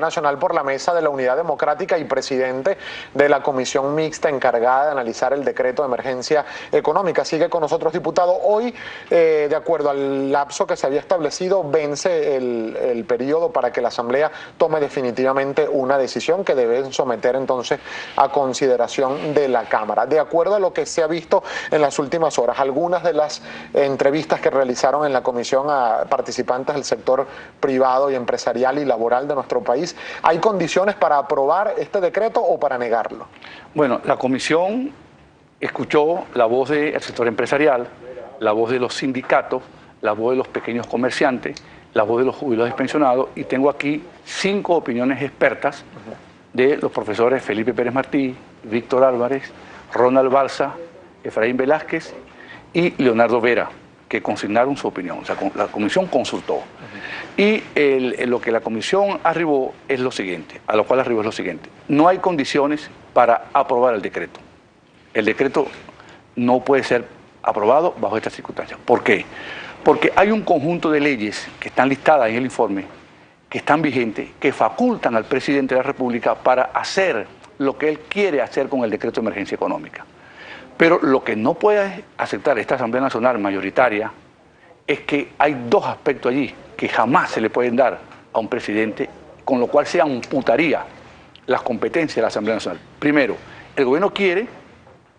Nacional por la Mesa de la Unidad Democrática y presidente de la comisión mixta encargada de analizar el decreto de emergencia económica. Sigue con nosotros, diputado. Hoy, de acuerdo al lapso que se había establecido, vence el periodo para que la Asamblea tome definitivamente una decisión que deben someter entonces a consideración de la Cámara. De acuerdo a lo que se ha visto en las últimas horas, algunas de las entrevistas que realizaron en la comisión a participantes del sector privado y empresarial y laboral de nuestro país, ¿hay condiciones para aprobar este decreto o para negarlo? Bueno, la comisión escuchó la voz del sector empresarial, la voz de los sindicatos, la voz de los pequeños comerciantes, la voz de los jubilados y pensionados, y tengo aquí 5 opiniones expertas de los profesores Felipe Pérez Martí, Víctor Álvarez, Ronald Balsa, Efraín Velázquez y Leonardo Vera, que consignaron su opinión. O sea, la comisión consultó. Y lo que la comisión arribó es lo siguiente, a lo cual arribó es lo siguiente: no hay condiciones para aprobar el decreto. El decreto no puede ser aprobado bajo estas circunstancias. ¿Por qué? Porque hay un conjunto de leyes que están listadas en el informe, que están vigentes, que facultan al presidente de la República para hacer lo que él quiere hacer con el decreto de emergencia económica. Pero lo que no puede aceptar esta Asamblea Nacional mayoritaria es que hay 2 aspectos allí que jamás se le pueden dar a un presidente, con lo cual se amputaría las competencias de la Asamblea Nacional. Primero, el gobierno quiere,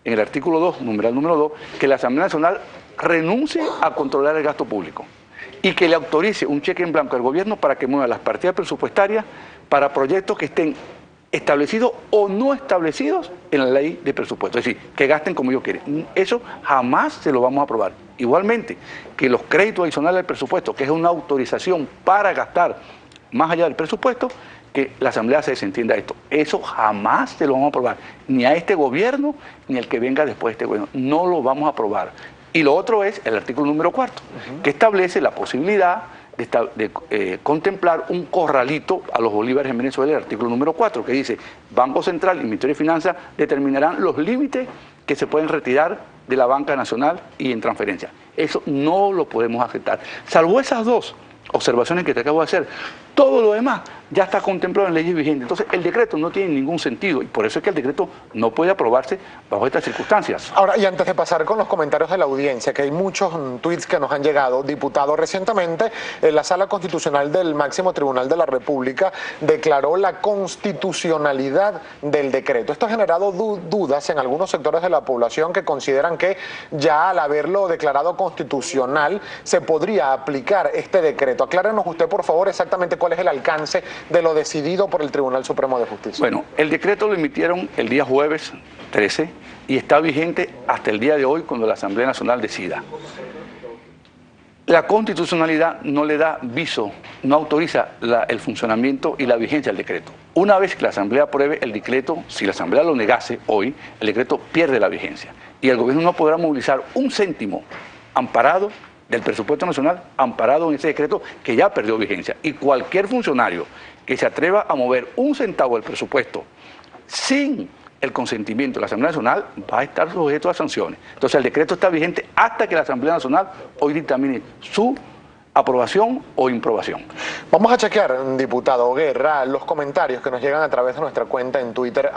en el artículo 2, numeral número 2, que la Asamblea Nacional renuncie a controlar el gasto público y que le autorice un cheque en blanco al gobierno para que mueva las partidas presupuestarias para proyectos que estén establecidos o no establecidos en la ley de presupuesto, es decir, que gasten como ellos quieren. Eso jamás se lo vamos a aprobar. Igualmente, que los créditos adicionales al presupuesto, que es una autorización para gastar más allá del presupuesto, que la Asamblea se desentienda de esto. Eso jamás se lo vamos a aprobar, ni a este gobierno, ni al que venga después de este gobierno. No lo vamos a aprobar. Y lo otro es el artículo número 4, que establece la posibilidad de contemplar un corralito a los bolívares en Venezuela, el artículo número 4, que dice: Banco Central y Ministerio de Finanzas determinarán los límites que se pueden retirar de la banca nacional y en transferencia. Eso no lo podemos aceptar. Salvo esas 2 observaciones que te acabo de hacer, todo lo demás ya está contemplado en leyes vigentes. Entonces, el decreto no tiene ningún sentido y por eso es que el decreto no puede aprobarse bajo estas circunstancias. Ahora, y antes de pasar con los comentarios de la audiencia, que hay muchos tweets que nos han llegado, diputado, recientemente la Sala Constitucional del Máximo Tribunal de la República declaró la constitucionalidad del decreto. Esto ha generado dudas en algunos sectores de la población que consideran que ya al haberlo declarado constitucional se podría aplicar este decreto. Aclárenos usted, por favor, exactamente cuál es el alcance de lo decidido por el Tribunal Supremo de Justicia. Bueno, el decreto lo emitieron el día jueves 13 y está vigente hasta el día de hoy cuando la Asamblea Nacional decida. La constitucionalidad no le da viso, no autoriza el funcionamiento y la vigencia del decreto. Una vez que la Asamblea apruebe el decreto, si la Asamblea lo negase hoy, el decreto pierde la vigencia y el gobierno no podrá movilizar un céntimo amparado del presupuesto nacional, amparado en ese decreto que ya perdió vigencia. Y cualquier funcionario que se atreva a mover un centavo del presupuesto sin el consentimiento de la Asamblea Nacional va a estar sujeto a sanciones. Entonces el decreto está vigente hasta que la Asamblea Nacional hoy dictamine su aprobación o improbación. Vamos a chequear, diputado Guerra, los comentarios que nos llegan a través de nuestra cuenta en Twitter,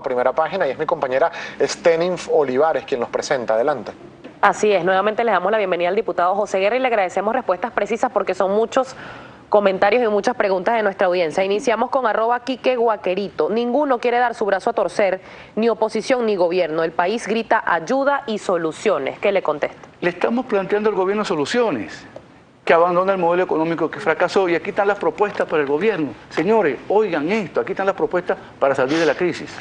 @primerapágina, y es mi compañera Steninf Olivares quien los presenta. Adelante. Así es, nuevamente le damos la bienvenida al diputado José Guerra y le agradecemos respuestas precisas porque son muchos comentarios y muchas preguntas de nuestra audiencia. Iniciamos con @Quique Guaquerito. Ninguno quiere dar su brazo a torcer, ni oposición ni gobierno. El país grita ayuda y soluciones. ¿Qué le contesta? Le estamos planteando al gobierno soluciones, que abandona el modelo económico que fracasó, y aquí están las propuestas para el gobierno. Señores, oigan esto, aquí están las propuestas para salir de la crisis.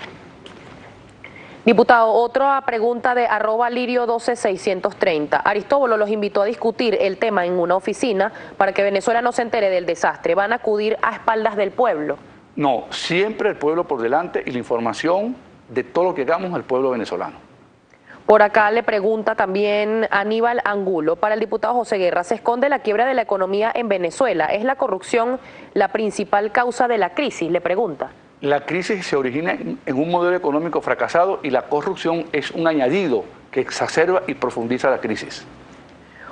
Diputado, otra pregunta de @Lirio12630. Aristóbulo los invitó a discutir el tema en una oficina para que Venezuela no se entere del desastre. ¿Van a acudir a espaldas del pueblo? No, siempre el pueblo por delante y la información de todo lo que hagamos al pueblo venezolano. Por acá le pregunta también Aníbal Angulo, para el diputado José Guerra, ¿se esconde la quiebra de la economía en Venezuela? ¿Es la corrupción la principal causa de la crisis? Le pregunta. La crisis se origina en un modelo económico fracasado y la corrupción es un añadido que exacerba y profundiza la crisis.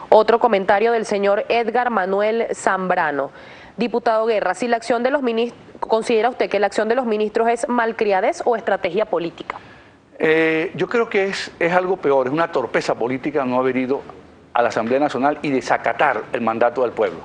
Otro comentario del señor Edgar Manuel Zambrano. Diputado Guerra, si la acción de los ministros ¿considera usted que la acción de los ministros es malcriadez o estrategia política? Yo creo que es algo peor, es una torpeza política no haber ido a la Asamblea Nacional y desacatar el mandato del pueblo.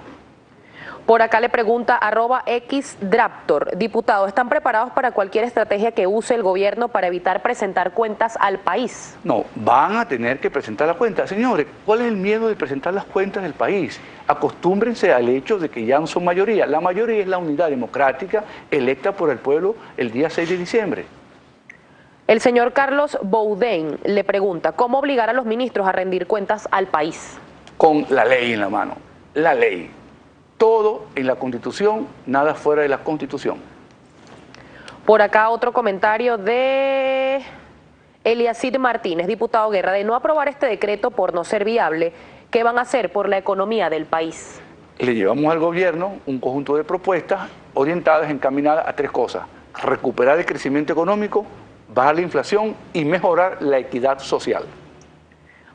Por acá le pregunta @xdraptor, diputado, ¿están preparados para cualquier estrategia que use el gobierno para evitar presentar cuentas al país? No, van a tener que presentar las cuentas. Señores, ¿cuál es el miedo de presentar las cuentas del país? Acostúmbrense al hecho de que ya no son mayoría. La mayoría es la unidad democrática electa por el pueblo el día 6 de diciembre. El señor Carlos Boudin le pregunta, ¿cómo obligar a los ministros a rendir cuentas al país? Con la ley en la mano, la ley. Todo en la Constitución, nada fuera de la Constitución. Por acá otro comentario de Eliacid Martínez, diputado Guerra, de no aprobar este decreto por no ser viable, ¿qué van a hacer por la economía del país? Le llevamos al gobierno un conjunto de propuestas orientadas, encaminadas a tres cosas: recuperar el crecimiento económico, bajar la inflación y mejorar la equidad social.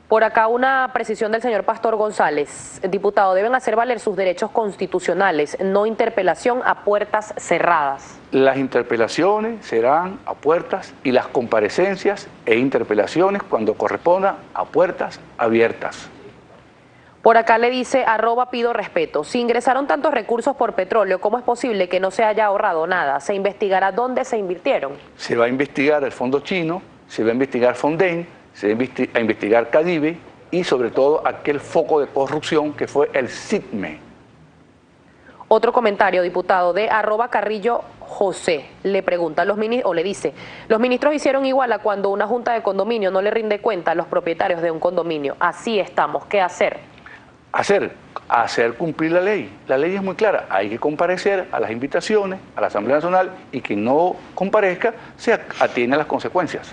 Por acá una precisión del señor Pastor González. Diputado, deben hacer valer sus derechos constitucionales, no interpelación a puertas cerradas. Las interpelaciones serán a puertas y las comparecencias e interpelaciones cuando corresponda a puertas abiertas. Por acá le dice @pido respeto. Si ingresaron tantos recursos por petróleo, ¿cómo es posible que no se haya ahorrado nada? ¿Se investigará dónde se invirtieron? Se va a investigar el fondo chino, se va a investigar Fonden, se va a investigar Cadive y sobre todo aquel foco de corrupción que fue el SITME. Otro comentario, diputado, de @Carrillo José. Le pregunta, le dice, los ministros hicieron igual a cuando una junta de condominio no le rinde cuenta a los propietarios de un condominio. Así estamos, ¿qué hacer? Hacer cumplir la ley. La ley es muy clara, hay que comparecer a las invitaciones, a la Asamblea Nacional, y quien no comparezca se atiene a las consecuencias.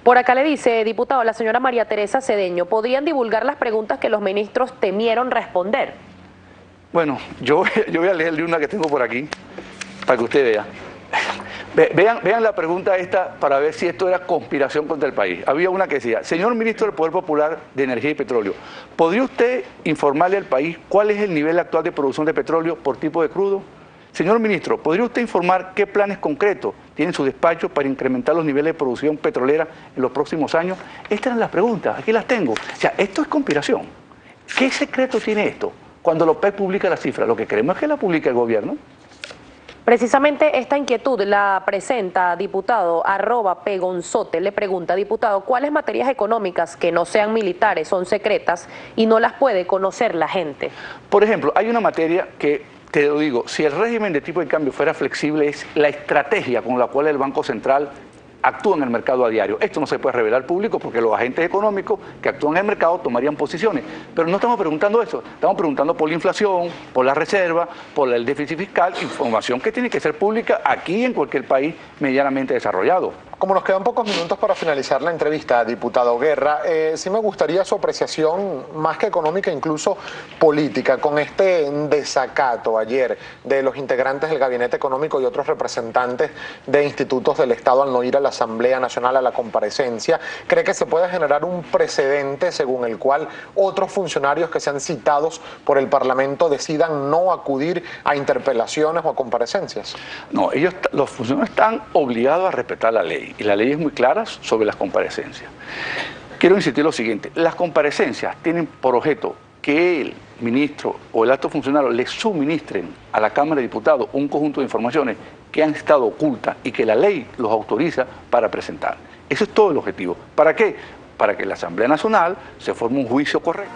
Por acá le dice, diputado, la señora María Teresa Cedeño, ¿podrían divulgar las preguntas que los ministros temieron responder? Bueno, yo voy a leerle una que tengo por aquí, para que usted vea. Vean la pregunta esta para ver si esto era conspiración contra el país. Había una que decía, señor ministro del Poder Popular de Energía y Petróleo, ¿podría usted informarle al país cuál es el nivel actual de producción de petróleo por tipo de crudo? Señor ministro, ¿podría usted informar qué planes concretos tiene en su despacho para incrementar los niveles de producción petrolera en los próximos años? Estas eran las preguntas, aquí las tengo. O sea, esto es conspiración. ¿Qué secreto tiene esto? Cuando la OPEP publica la cifra, lo que queremos es que la publique el gobierno. Precisamente esta inquietud la presenta, diputado, @Pegonzote. Le pregunta, diputado, ¿cuáles materias económicas que no sean militares son secretas y no las puede conocer la gente? Por ejemplo, hay una materia que, te lo digo, si el régimen de tipo de cambio fuera flexible, es la estrategia con la cual el Banco Central actúa en el mercado a diario. Esto no se puede revelar al público porque los agentes económicos que actúan en el mercado tomarían posiciones. Pero no estamos preguntando eso, estamos preguntando por la inflación, por la reserva, por el déficit fiscal, información que tiene que ser pública aquí y en cualquier país medianamente desarrollado. Como nos quedan pocos minutos para finalizar la entrevista, diputado Guerra, sí me gustaría su apreciación, más que económica, incluso política, con este desacato ayer de los integrantes del Gabinete Económico y otros representantes de institutos del Estado al no ir a la Asamblea Nacional a la comparecencia. ¿Cree que se puede generar un precedente según el cual otros funcionarios que sean citados por el Parlamento decidan no acudir a interpelaciones o a comparecencias? No, los funcionarios están obligados a respetar la ley. Y la ley es muy clara sobre las comparecencias. Quiero insistir lo siguiente, las comparecencias tienen por objeto que el ministro o el alto funcionario le suministren a la Cámara de Diputados un conjunto de informaciones que han estado ocultas y que la ley los autoriza para presentar. Eso es todo el objetivo. ¿Para qué? Para que la Asamblea Nacional se forme un juicio correcto.